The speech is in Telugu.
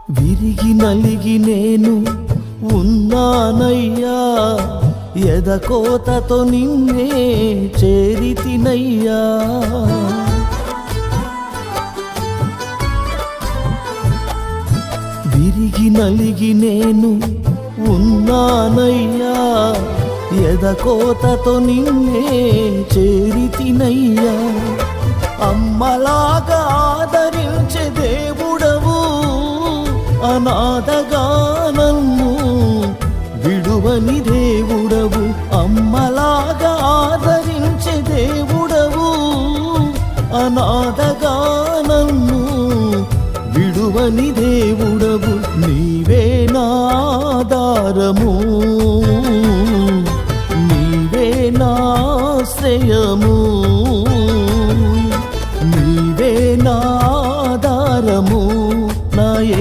విరిగి నలిగి నేను ఉన్నానయ్యా, ఎదకోతతో నిన్నే చేరితినయ్యా. విరిగి నలిగి నేను ఉన్నానయ్యా, ఎదకోతతో నిన్నే చేరితినయ్యా. అమ్మలాగా ఆదరించే దేవుడవు, అనాథగా నన్ను విడువని దేవుడవు. అమ్మలాగా ఆదరించే దేవుడవు, అనాథగా నన్ను విడువని దేవుడవు.